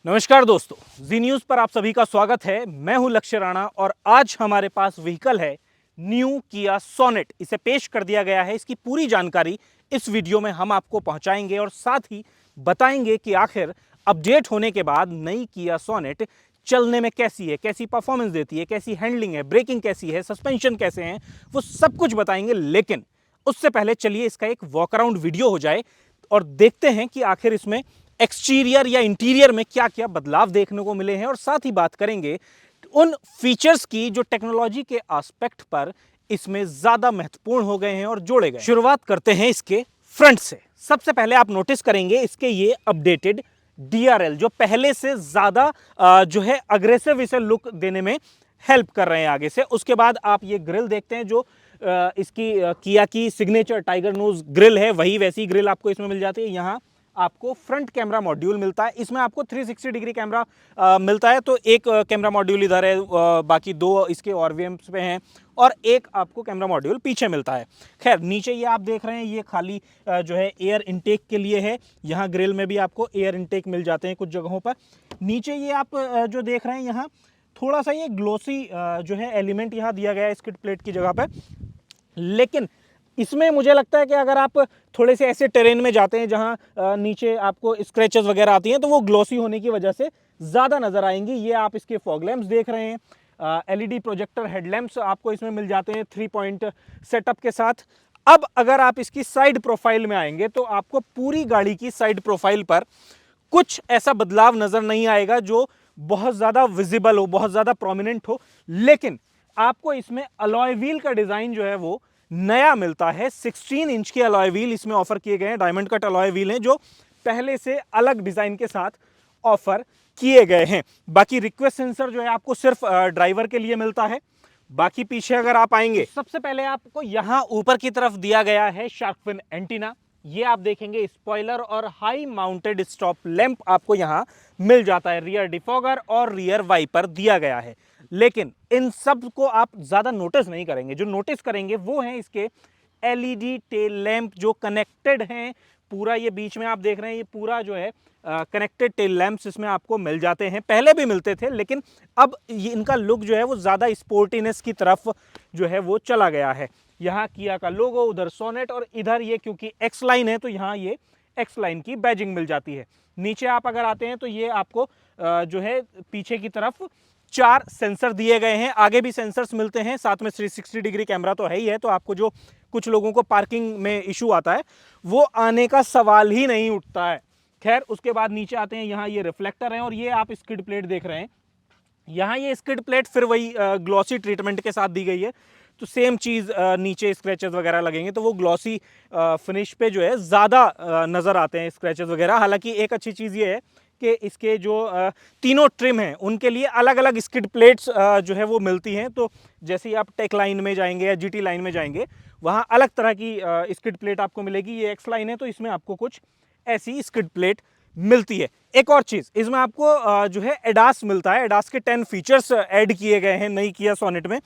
नमस्कार दोस्तों, जी न्यूज़ पर आप सभी का स्वागत है। मैं हूं लक्ष्य राणा और आज हमारे पास व्हीकल है न्यू किया सोनेट। इसे पेश कर दिया गया है। इसकी पूरी जानकारी इस वीडियो में हम आपको पहुंचाएंगे और साथ ही बताएंगे कि आखिर अपडेट होने के बाद नई किया सोनेट चलने में कैसी है, कैसी परफॉर्मेंस देती है, कैसी हैंडलिंग है, ब्रेकिंग कैसी है, सस्पेंशन कैसे हैं, वो सब कुछ बताएंगे। लेकिन उससे पहले चलिए इसका एक वॉक अराउंड वीडियो हो जाए और देखते हैं कि आखिर इसमें एक्सटीरियर या इंटीरियर में क्या क्या बदलाव देखने को मिले हैं और साथ ही बात करेंगे उन फीचर्स की जो टेक्नोलॉजी के एस्पेक्ट पर इसमें ज्यादा महत्वपूर्ण हो गए हैं और जोड़े गए। शुरुआत करते हैं इसके फ्रंट से। सबसे पहले आप नोटिस करेंगे इसके ये अपडेटेड डीआरएल जो पहले से ज्यादा जो है अग्रेसिव इसे लुक देने में हेल्प कर रहे हैं आगे से। उसके बाद आप ये ग्रिल देखते हैं जो इसकी किया की सिग्नेचर टाइगर नोज ग्रिल है, वही वैसी ग्रिल आपको इसमें मिल जाती है। यहाँ आपको फ्रंट कैमरा मॉड्यूल मिलता है। इसमें आपको 360 डिग्री कैमरा मिलता है। तो एक कैमरा मॉड्यूल इधर है, बाकी दो इसके ऑरवीएम्स पे हैं और एक आपको कैमरा मॉड्यूल पीछे मिलता है। खैर नीचे ये आप देख रहे हैं ये खाली जो है एयर इनटेक के लिए है। यहाँ ग्रिल में भी आपको एयर इनटेक मिल जाते हैं कुछ जगहों पर। नीचे ये आप जो देख रहे हैं यहाँ थोड़ा सा ये ग्लोसी जो है एलिमेंट यहाँ दिया गया है स्किड प्लेट की जगह पर। लेकिन इसमें मुझे लगता है कि अगर आप थोड़े से ऐसे टेरेन में जाते हैं जहां नीचे आपको स्क्रैचेस वगैरह आती हैं तो वो ग्लॉसी होने की वजह से ज़्यादा नज़र आएंगी। ये आप इसके फॉग लैंप्स देख रहे हैं। एलईडी प्रोजेक्टर हेडलैम्प्स आपको इसमें मिल जाते हैं 3 पॉइंट सेटअप के साथ। अब अगर आप इसकी साइड प्रोफाइल में आएंगे तो आपको पूरी गाड़ी की साइड प्रोफाइल पर कुछ ऐसा बदलाव नज़र नहीं आएगा जो बहुत ज़्यादा विजिबल हो, बहुत ज़्यादा प्रोमिनेंट हो। लेकिन आपको इसमें अलॉय व्हील का डिज़ाइन जो है वो नया मिलता है। 16 इंच के अलॉय व्हील इसमें ऑफर किए गए हैं। डायमंड कट अलॉय व्हील हैं जो पहले से अलग डिजाइन के साथ ऑफर किए गए हैं। बाकी रिक्वेस्ट सेंसर जो है आपको सिर्फ ड्राइवर के लिए मिलता है। बाकी पीछे अगर आप आएंगे सबसे पहले आपको यहां ऊपर की तरफ दिया गया है शार्क फिन एंटीना। ये आप देखेंगे स्पॉइलर और हाई माउंटेड स्टॉप लैंप आपको यहां मिल जाता है। रियर डिफॉगर और रियर वाइपर दिया गया है। लेकिन इन सब को आप ज्यादा नोटिस नहीं करेंगे। जो नोटिस करेंगे वो हैं इसके एलईडी टेल लैंप जो कनेक्टेड हैं। पूरा ये बीच में आप देख रहे हैं ये पूरा जो है कनेक्टेड टेल लैंप्स इसमें आपको मिल जाते हैं। पहले भी मिलते थे लेकिन अब ये इनका लुक जो है वो ज़्यादा स्पोर्टीनेस की तरफ जो है वो चला गया है। यहाँ किया का लोगो, उधर सोनेट और इधर ये क्योंकि एक्स लाइन है तो यहाँ ये एक्स लाइन की बैजिंग मिल जाती है। नीचे आप अगर आते हैं तो ये आपको जो है पीछे की तरफ 4 सेंसर दिए गए हैं। आगे भी सेंसर्स मिलते हैं, साथ में 360 डिग्री कैमरा तो है ही है। तो आपको जो कुछ लोगों को पार्किंग में इशू आता है वो आने का सवाल ही नहीं उठता है। खैर उसके बाद नीचे आते हैं, यहाँ ये रिफ्लेक्टर है और ये आप स्किड प्लेट देख रहे हैं। यहाँ ये स्किड प्लेट फिर वही ग्लॉसी ट्रीटमेंट के साथ दी गई है। तो सेम चीज़ नीचे स्क्रैचेस वगैरह लगेंगे तो वो ग्लॉसी फिनिश पे जो है ज़्यादा नज़र आते हैं स्क्रैचेस वगैरह। हालांकि एक अच्छी चीज़ ये है कि इसके जो तीनों ट्रिम हैं उनके लिए अलग अलग स्किड प्लेट्स जो है वो मिलती हैं। तो जैसे ही आप टेक लाइन में जाएंगे या जीटी लाइन में जाएंगे वहाँ अलग तरह की स्किड प्लेट आपको मिलेगी। ये एक्स लाइन है तो इसमें आपको कुछ ऐसी स्किड प्लेट मिलती है। एक और चीज़ इसमें आपको जो है एडास मिलता है। एडास के 10 फीचर्स ऐड किए गए हैं नई किया सोनेट में।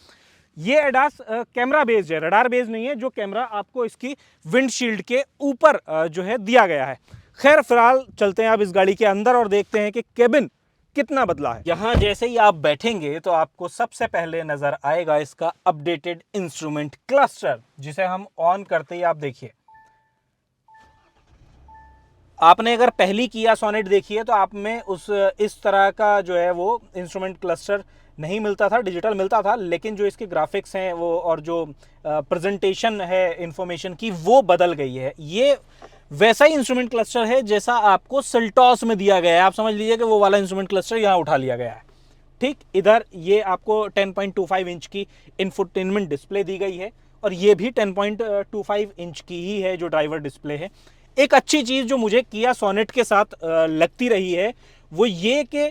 ये एडास कैमरा बेस्ड है, रडार बेस्ड नहीं है। जो कैमरा आपको इसकी विंडशील्ड के ऊपर जो है दिया गया है। खैर फिलहाल चलते हैं अब इस गाड़ी के अंदर और देखते हैं कि केबिन कितना बदला है। यहां जैसे ही आप बैठेंगे तो आपको सबसे पहले नजर आएगा इसका अपडेटेड इंस्ट्रूमेंट क्लस्टर, जिसे हम ऑन करते ही आप देखिए। आपने अगर पहली किया सोनेट देखी है तो आप में इस तरह का जो है वो इंस्ट्रूमेंट क्लस्टर नहीं मिलता था, डिजिटल मिलता था। लेकिन जो इसके ग्राफिक्स हैं वो और जो प्रेजेंटेशन है इंफॉर्मेशन की वो बदल गई है। ये वैसा ही इंस्ट्रूमेंट क्लस्टर है जैसा आपको सेल्टॉस में दिया गया है। आप समझ लीजिए कि वो वाला इंस्ट्रूमेंट क्लस्टर यहाँ उठा लिया गया है। ठीक इधर ये आपको 10.25 इंच की इंफोटेनमेंट डिस्प्ले दी गई है और ये भी 10.25 इंच की ही है जो ड्राइवर डिस्प्ले है। एक अच्छी चीज़ जो मुझे किया सोनेट के साथ लगती रही है वो ये कि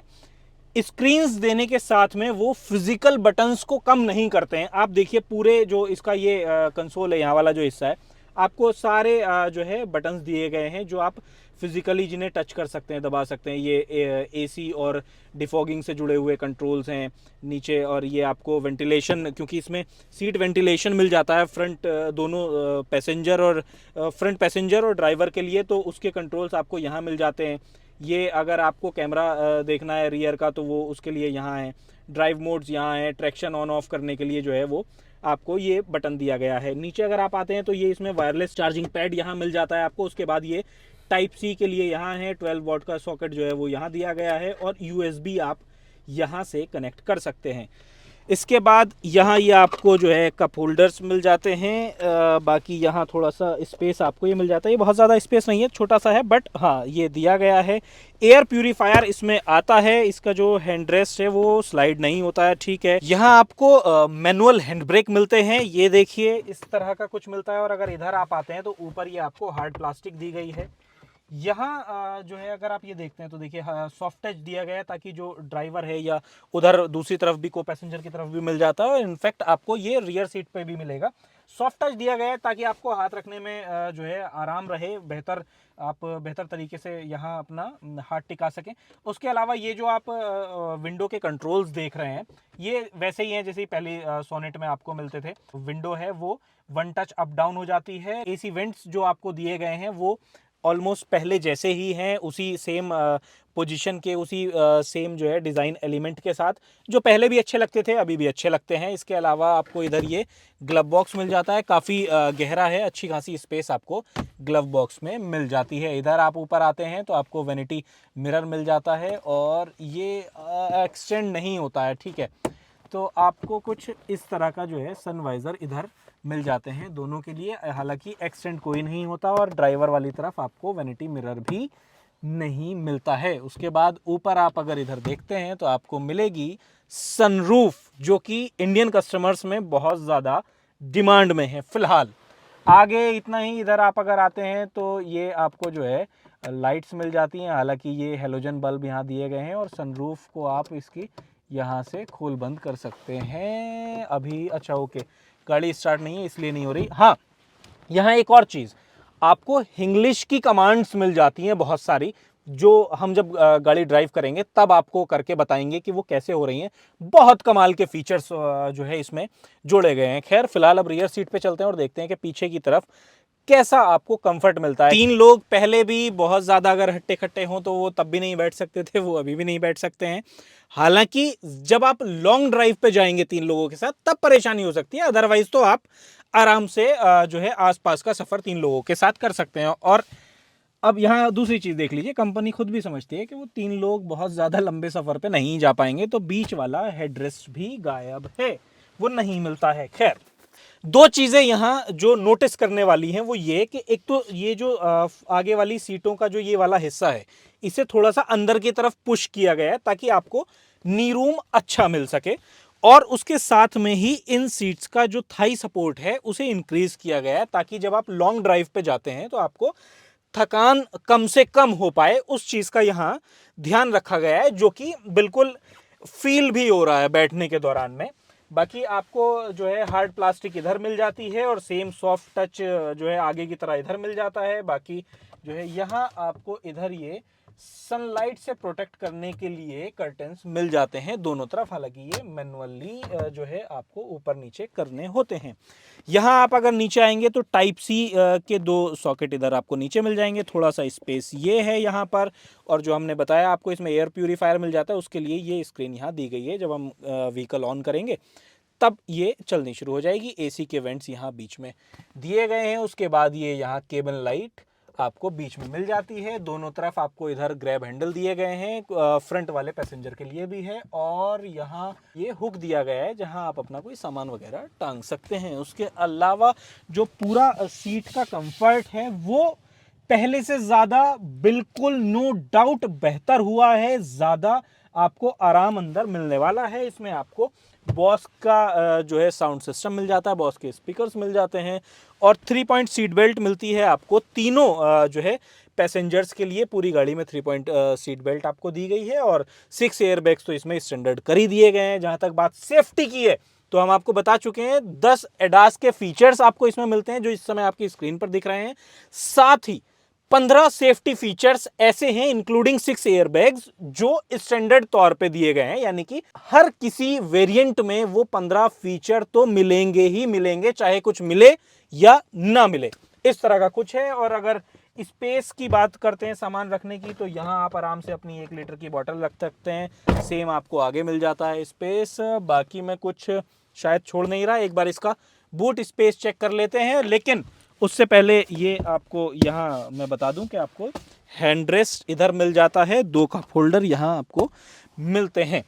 स्क्रीन्स देने के साथ में वो फिजिकल बटन्स को कम नहीं करते हैं। आप देखिए पूरे जो इसका ये कंसोल है, यहाँ वाला जो हिस्सा है, आपको सारे जो है बटन्स दिए गए हैं जो आप फिजिकली जिन्हें टच कर सकते हैं, दबा सकते हैं। ये एसी और डिफॉगिंग से जुड़े हुए कंट्रोल्स हैं नीचे। और ये आपको वेंटिलेशन, क्योंकि इसमें सीट वेंटिलेशन मिल जाता है फ्रंट दोनों पैसेंजर और फ्रंट पैसेंजर और ड्राइवर के लिए, तो उसके कंट्रोल्स आपको यहाँ मिल जाते हैं। ये अगर आपको कैमरा देखना है रियर का तो वो उसके लिए यहाँ है, ड्राइव मोड्स यहाँ है, ट्रैक्शन ऑन ऑफ करने के लिए जो है वो आपको ये बटन दिया गया है। नीचे अगर आप आते हैं तो ये इसमें वायरलेस चार्जिंग पैड यहाँ मिल जाता है आपको। उसके बाद ये टाइप सी के लिए यहाँ है, 12 वॉट का सॉकेट जो है वो यहाँ दिया गया है और यूएसबी आप यहाँ से कनेक्ट कर सकते हैं। इसके बाद यहाँ ये आपको जो है कप होल्डर्स मिल जाते हैं। बाकी यहाँ थोड़ा सा स्पेस आपको ये मिल जाता है, ये बहुत ज़्यादा स्पेस नहीं है, छोटा सा है, बट हाँ ये दिया गया है। एयर प्यूरीफायर इसमें आता है। इसका जो हैंड रेस्ट है वो स्लाइड नहीं होता है, ठीक है। यहाँ आपको मैनुअल हैंड ब्रेक मिलते हैं, ये देखिए इस तरह का कुछ मिलता है। और अगर इधर आप आते हैं तो ऊपर ये आपको हार्ड प्लास्टिक दी गई है। यहाँ जो है अगर आप ये देखते हैं तो देखिए सॉफ्ट टच दिया गया है ताकि जो ड्राइवर है या उधर दूसरी तरफ भी को पैसेंजर की तरफ भी मिल जाता है। और इनफैक्ट आपको ये रियर सीट पे भी मिलेगा। सॉफ्ट टच दिया गया है ताकि आपको हाथ रखने में जो है आराम रहे, बेहतर आप बेहतर तरीके से यहाँ अपना हाथ टिका सकें। उसके अलावा ये जो आप विंडो के कंट्रोल्स देख रहे हैं ये वैसे ही हैं जैसे पहले सोनेट में आपको मिलते थे। विंडो है वो वन टच अप डाउन हो जाती है। एसी वेंट्स जो आपको दिए गए हैं वो ऑलमोस्ट पहले जैसे ही हैं, उसी सेम पोजीशन के, उसी सेम जो है डिज़ाइन एलिमेंट के साथ, जो पहले भी अच्छे लगते थे अभी भी अच्छे लगते हैं। इसके अलावा आपको इधर ये ग्लव बॉक्स मिल जाता है, काफ़ी गहरा है, अच्छी खासी स्पेस आपको ग्लव बॉक्स में मिल जाती है। इधर आप ऊपर आते हैं तो आपको वैनिटी मिरर मिल जाता है और ये एक्सटेंड नहीं होता है, ठीक है। तो आपको कुछ इस तरह का जो है सनवाइज़र इधर मिल जाते हैं दोनों के लिए। हालांकि एक्सटेंड कोई नहीं होता और ड्राइवर वाली तरफ आपको वैनिटी मिरर भी नहीं मिलता है। उसके बाद ऊपर आप अगर इधर देखते हैं तो आपको मिलेगी सनरूफ, जो कि इंडियन कस्टमर्स में बहुत ज़्यादा डिमांड में है फ़िलहाल। आगे इतना ही। इधर आप अगर आते हैं तो ये आपको जो है लाइट्स मिल जाती हैं, हालांकि ये हेलोजन बल्ब यहाँ दिए गए हैं। और सनरूफ को आप इसकी यहाँ से खोल बंद कर सकते हैं। अभी अच्छा ओके, गाड़ी स्टार्ट नहीं है इसलिए नहीं हो रही। हाँ, यहाँ एक और चीज़, आपको इंग्लिश की कमांड्स मिल जाती हैं बहुत सारी, जो हम जब गाड़ी ड्राइव करेंगे तब आपको करके बताएंगे कि वो कैसे हो रही हैं। बहुत कमाल के फीचर्स जो है इसमें जोड़े गए हैं। खैर फिलहाल अब रियर सीट पे चलते हैं और देखते हैं कि पीछे की तरफ कैसा आपको कंफर्ट मिलता है। 3 लोग पहले भी बहुत ज़्यादा अगर हट्टे खट्टे हों तो वो तब भी नहीं बैठ सकते थे, वो अभी भी नहीं बैठ सकते हैं। हालांकि जब आप लॉन्ग ड्राइव पे जाएंगे 3 लोगों के साथ तब परेशानी हो सकती है, अदरवाइज तो आप आराम से जो है आसपास का सफ़र 3 लोगों के साथ कर सकते हैं। और अब यहाँ दूसरी चीज़ देख लीजिए, कंपनी खुद भी समझती है कि वो 3 लोग बहुत ज़्यादा लंबे सफ़र पे नहीं जा पाएंगे, तो बीच वाला हेडरेस्ट भी गायब है, वो नहीं मिलता है। खैर 2 चीज़ें यहाँ जो नोटिस करने वाली हैं वो ये कि एक तो ये जो आगे वाली सीटों का जो ये वाला हिस्सा है इसे थोड़ा सा अंदर की तरफ पुश किया गया है ताकि आपको नी रूम अच्छा मिल सके। और उसके साथ में ही इन सीट्स का जो थाई सपोर्ट है उसे इंक्रीज किया गया है ताकि जब आप लॉन्ग ड्राइव पे जाते हैं तो आपको थकान कम से कम हो पाए, उस चीज़ का यहाँ ध्यान रखा गया है, जो कि बिल्कुल फील भी हो रहा है बैठने के दौरान में। बाकी आपको जो है हार्ड प्लास्टिक इधर मिल जाती है और सेम सॉफ्ट टच जो है आगे की तरह इधर मिल जाता है। बाकी जो है यहाँ आपको इधर ये सनलाइट से प्रोटेक्ट करने के लिए कर्टन्स मिल जाते हैं दोनों तरफ, हालांकि ये मैनुअली जो है आपको ऊपर नीचे करने होते हैं। यहाँ आप अगर नीचे आएंगे तो टाइप सी के 2 सॉकेट इधर आपको नीचे मिल जाएंगे, थोड़ा सा स्पेस ये है यहाँ पर। और जो हमने बताया आपको इसमें एयर प्यूरीफायर मिल जाता है, उसके लिए ये स्क्रीन यहाँ दी गई है। जब हम व्हीकल ऑन करेंगे तब ये चलनी शुरू हो जाएगी। एसी के वेंट्स यहाँ बीच में दिए गए हैं। उसके बाद ये यहाँ केबल लाइट आपको बीच में मिल जाती है। दोनों तरफ आपको इधर ग्रैब हैंडल दिए गए हैं, फ्रंट वाले पैसेंजर के लिए भी है। और यहाँ ये हुक दिया गया है जहाँ आप अपना कोई सामान वगैरह टांग सकते हैं। उसके अलावा जो पूरा सीट का कंफर्ट है वो पहले से ज़्यादा बिल्कुल नो डाउट बेहतर हुआ है। ज़्यादा आपको आराम अंदर मिलने वाला है। इसमें आपको बॉस का जो है साउंड सिस्टम मिल जाता है, बॉस के स्पीकर्स मिल जाते हैं और 3 पॉइंट सीट बेल्ट मिलती है आपको तीनों जो है पैसेंजर्स के लिए। पूरी गाड़ी में 3 पॉइंट सीट बेल्ट आपको दी गई है और 6 एयर बैग्स तो इसमें स्टैंडर्ड कर ही दिए गए हैं। जहाँ तक बात सेफ्टी की है तो हम आपको बता चुके हैं 10 एडास के फीचर्स आपको इसमें मिलते हैं जो इस समय आपकी स्क्रीन पर दिख रहे हैं। साथ ही 15 सेफ्टी फीचर्स ऐसे हैं इंक्लूडिंग 6 एयरबैग्स जो स्टैंडर्ड तौर पे दिए गए हैं, यानी कि हर किसी वेरिएंट में वो 15 फीचर तो मिलेंगे ही मिलेंगे, चाहे कुछ मिले या ना मिले, इस तरह का कुछ है। और अगर स्पेस की बात करते हैं सामान रखने की, तो यहाँ आप आराम से अपनी 1 लीटर की बोतल रख सकते हैं। सेम आपको आगे मिल जाता है स्पेस। बाकी मैं कुछ शायद छोड़ नहीं रहा। एक बार इसका बूट स्पेस चेक कर लेते हैं, लेकिन उससे पहले ये आपको यहाँ मैं बता दूं कि आपको हैंड रेस्ट इधर मिल जाता है, 2 का फोल्डर यहाँ आपको मिलते हैं।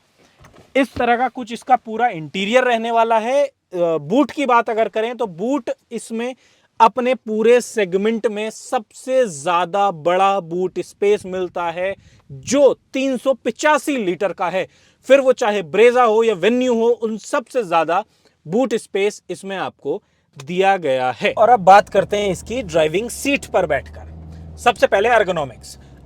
इस तरह का कुछ इसका पूरा इंटीरियर रहने वाला है। बूट की बात अगर करें तो बूट इसमें अपने पूरे सेगमेंट में सबसे ज्यादा बड़ा बूट स्पेस मिलता है, जो 385 लीटर का है। फिर वो चाहे ब्रेजा हो या वेन्यू हो, उन सबसे ज्यादा बूट स्पेस इसमें आपको दिया गया है। और अब बात करते हैं इसकी ड्राइविंग सीट पर बैठकर। सबसे पहले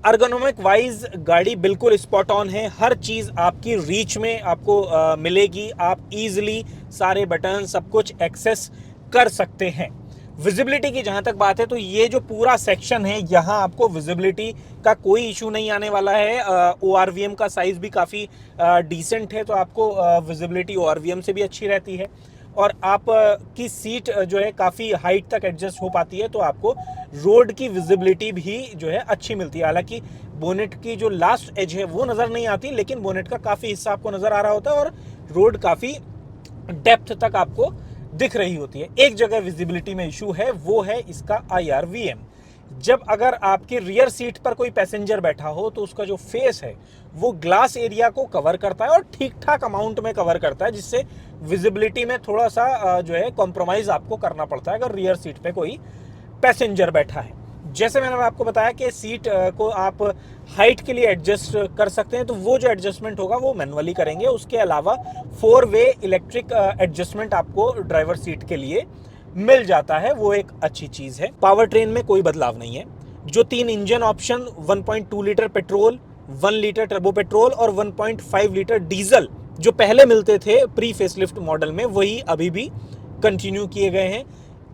अर्गोनॉमिक वाइज गाड़ी बिल्कुल स्पॉट ऑन है। हर चीज आपकी रीच में आपको मिलेगी। आप इजीली सारे बटन सब कुछ एक्सेस कर सकते हैं। विजिबिलिटी की जहां तक बात है तो ये जो पूरा सेक्शन है, यहाँ आपको विजिबिलिटी का कोई इशू नहीं आने वाला है। ORVM का साइज भी काफ़ी डिसेंट है, तो आपको विजिबिलिटी ORVM से भी अच्छी रहती है। और आप की सीट जो है काफ़ी हाइट तक एडजस्ट हो पाती है, तो आपको रोड की विजिबिलिटी भी जो है अच्छी मिलती है। हालांकि बोनेट की जो लास्ट एज है वो नज़र नहीं आती, लेकिन बोनेट का काफ़ी हिस्सा आपको नज़र आ रहा होता है और रोड काफ़ी डेप्थ तक आपको दिख रही होती है। एक जगह विजिबिलिटी में इशू है, वो है इसका IRVM। जब अगर आपके रियर सीट पर कोई पैसेंजर बैठा हो तो उसका जो फेस है वो ग्लास एरिया को कवर करता है और ठीक ठाक अमाउंट में कवर करता है, जिससे विजिबिलिटी में थोड़ा सा जो है कॉम्प्रोमाइज आपको करना पड़ता है अगर रियर सीट पे कोई पैसेंजर बैठा है। जैसे मैंने आपको बताया कि सीट को आप हाइट के लिए एडजस्ट कर सकते हैं, तो वो जो एडजस्टमेंट होगा वो मैनुअली करेंगे। उसके अलावा 4-वे इलेक्ट्रिक एडजस्टमेंट आपको ड्राइवर सीट के लिए मिल जाता है, वो एक अच्छी चीज है। पावर ट्रेन में कोई बदलाव नहीं है। जो 3 engine option 1.2 litre petrol, 1 litre turbo petrol और 1.5 लीटर डीजल जो पहले मिलते थे प्री फेसलिफ्ट मॉडल में, वही अभी भी कंटिन्यू किए गए हैं।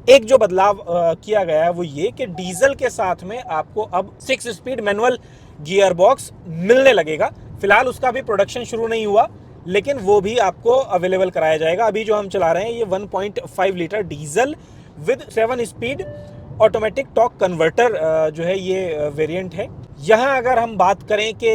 एक जो बदलाव किया गया है वो ये कि डीजल के साथ में आपको अब 6 स्पीड मैनुअल गियर बॉक्स मिलने लगेगा। फिलहाल उसका भी प्रोडक्शन शुरू नहीं हुआ, लेकिन वो भी आपको अवेलेबल कराया जाएगा। अभी जो हम चला रहे हैं ये 1.5 litre diesel with 7 speed automatic torque converter जो है ये वेरिएंट है। यहाँ अगर हम बात करें कि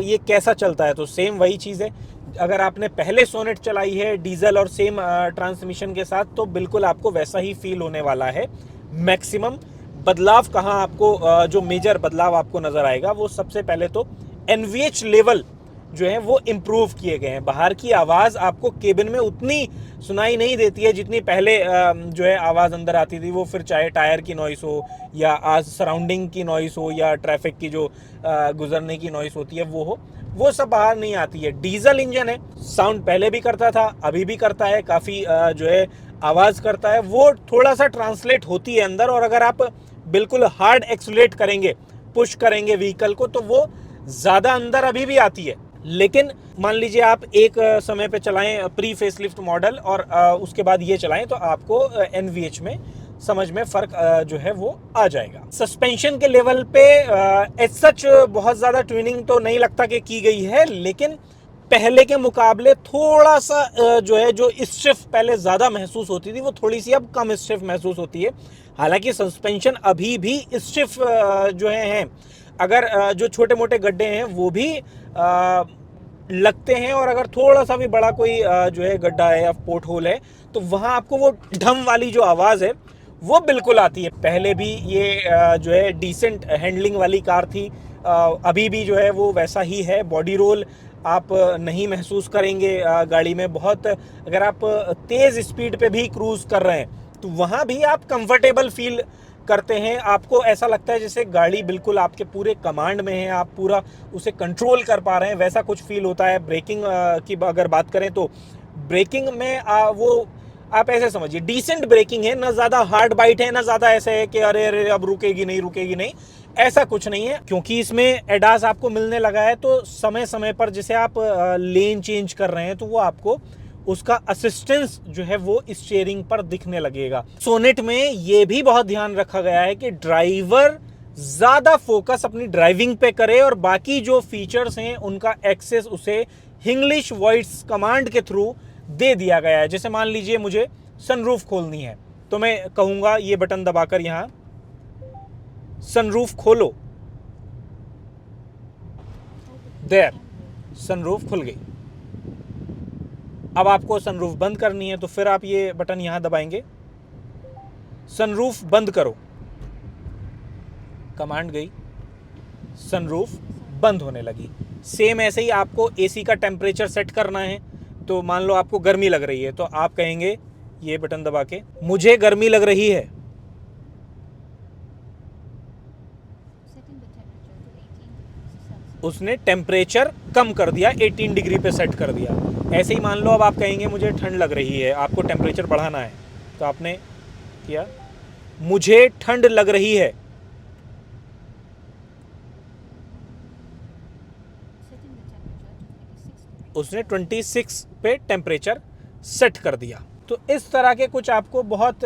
ये कैसा चलता है, तो सेम वही चीज़ है। अगर आपने पहले सोनेट चलाई है डीजल और सेम ट्रांसमिशन के साथ, तो बिल्कुल आपको वैसा ही फील होने वाला है। मैक्सिमम बदलाव कहाँ आपको जो मेजर बदलाव आपको नज़र आएगा, वो सबसे पहले तो NVH लेवल जो है वो इम्प्रूव किए गए हैं। बाहर की आवाज़ आपको केबिन में उतनी सुनाई नहीं देती है जितनी पहले जो है आवाज़ अंदर आती थी। वो फिर चाहे टायर की नॉइस हो या आज सराउंडिंग की नॉइस हो या ट्रैफिक की जो गुजरने की नॉइस होती है वो हो, वो सब बाहर नहीं आती है। डीजल इंजन है, साउंड पहले भी करता था, अभी भी करता है, काफ़ी जो है आवाज़ करता है, वो थोड़ा सा ट्रांसलेट होती है अंदर। और अगर आप बिल्कुल हार्ड एक्सलेट करेंगे, पुश करेंगे व्हीकल को, तो वो ज़्यादा अंदर अभी भी आती है। लेकिन मान लीजिए आप एक समय पे चलाएं प्री फेसलिफ्ट मॉडल और उसके बाद ये चलाएं, तो आपको NVH में समझ में फर्क जो है वो आ जाएगा। सस्पेंशन के लेवल पे एज सच बहुत ज़्यादा ट्यूनिंग तो नहीं लगता कि की गई है, लेकिन पहले के मुकाबले थोड़ा सा जो है जो स्टिफ पहले ज़्यादा महसूस होती थी, वो थोड़ी सी अब कम स्टिफ महसूस होती है। हालांकि सस्पेंशन अभी भी स्टिफ जो है अगर जो छोटे मोटे गड्ढे हैं वो भी लगते हैं, और अगर थोड़ा सा भी बड़ा कोई जो है गड्ढा है या पोर्ट होल है, तो वहाँ आपको वो ढम वाली जो आवाज़ है वो बिल्कुल आती है। पहले भी ये जो है डिसेंट हैंडलिंग वाली कार थी, अभी भी जो है वो वैसा ही है। बॉडी रोल आप नहीं महसूस करेंगे गाड़ी में। बहुत अगर आप तेज़ स्पीड पे भी क्रूज़ कर रहे हैं तो वहाँ भी आप कंफर्टेबल फील करते हैं। आपको ऐसा लगता है जैसे गाड़ी बिल्कुल आपके पूरे कमांड में है, आप पूरा उसे कंट्रोल कर पा रहे हैं, वैसा कुछ फील होता है। ब्रेकिंग की अगर बात करें तो ब्रेकिंग में वो आप ऐसे समझिए डिसेंट ब्रेकिंग है, ना ज़्यादा हार्ड बाइट है, ना ज़्यादा ऐसे है कि अरे अरे अब रुकेगी नहीं, ऐसा कुछ नहीं है। क्योंकि इसमें एडास आपको मिलने लगा है, तो समय समय पर जैसे आप लेन चेंज कर रहे हैं तो वो आपको उसका असिस्टेंस जो है वो स्टीयरिंग पर दिखने लगेगा। सोनेट में ये भी बहुत ध्यान रखा गया है कि ड्राइवर ज़्यादा फोकस अपनी ड्राइविंग पे करे और बाकी जो फीचर्स हैं उनका एक्सेस उसे इंग्लिश वॉइस कमांड के थ्रू दे दिया गया है। जैसे मान लीजिए मुझे सनरूफ खोलनी है, तो मैं कहूँगा ये बटन दबाकर यहाँ सनरूफ खोलो। देयर, सनरूफ खुल गई। अब आपको सनरूफ बंद करनी है तो फिर आप ये बटन यहां दबाएंगे, सनरूफ बंद करो। कमांड गई, सनरूफ बंद होने लगी। सेम ऐसे ही आपको एसी का टेम्परेचर सेट करना है। तो मान लो आपको गर्मी लग रही है तो आप कहेंगे ये बटन दबा के, मुझे गर्मी लग रही है। उसने टेम्परेचर कम कर दिया, 18 डिग्री पे सेट कर दिया। ऐसे ही मान लो अब आप कहेंगे मुझे ठंड लग रही है, आपको टेम्परेचर बढ़ाना है, तो आपने किया, मुझे ठंड लग रही है। उसने 26 पे टेम्परेचर सेट कर दिया। तो इस तरह के कुछ आपको बहुत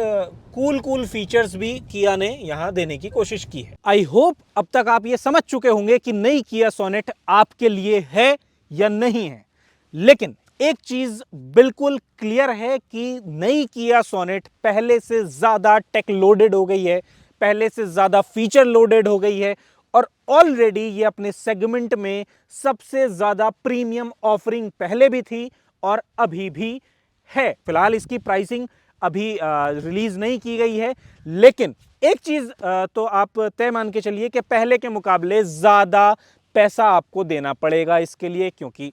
कूल फीचर्स भी किया ने यहां देने की कोशिश की है। आई होप अब तक आप ये समझ चुके होंगे कि नई किया सोनेट आपके लिए है या नहीं है। लेकिन एक चीज बिल्कुल क्लियर है कि नई किया सोनेट पहले से ज्यादा टेक लोडेड हो गई है, पहले से ज्यादा फीचर लोडेड हो गई है और ऑलरेडी ये अपने सेगमेंट में सबसे ज्यादा प्रीमियम ऑफरिंग पहले भी थी और अभी भी है। फिलहाल इसकी प्राइसिंग अभी रिलीज नहीं की गई है, लेकिन एक चीज तो आप तय मान के चलिए कि पहले के मुकाबले ज्यादा पैसा आपको देना पड़ेगा इसके लिए, क्योंकि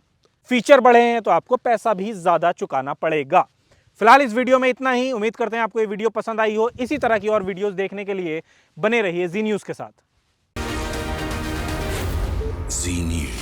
फीचर बढ़े हैं तो आपको पैसा भी ज्यादा चुकाना पड़ेगा। फिलहाल इस वीडियो में इतना ही। उम्मीद करते हैं आपको ये वीडियो पसंद आई हो। इसी तरह की और वीडियोस देखने के लिए बने रहिए जी न्यूज़ के साथ। जी न्यूज़।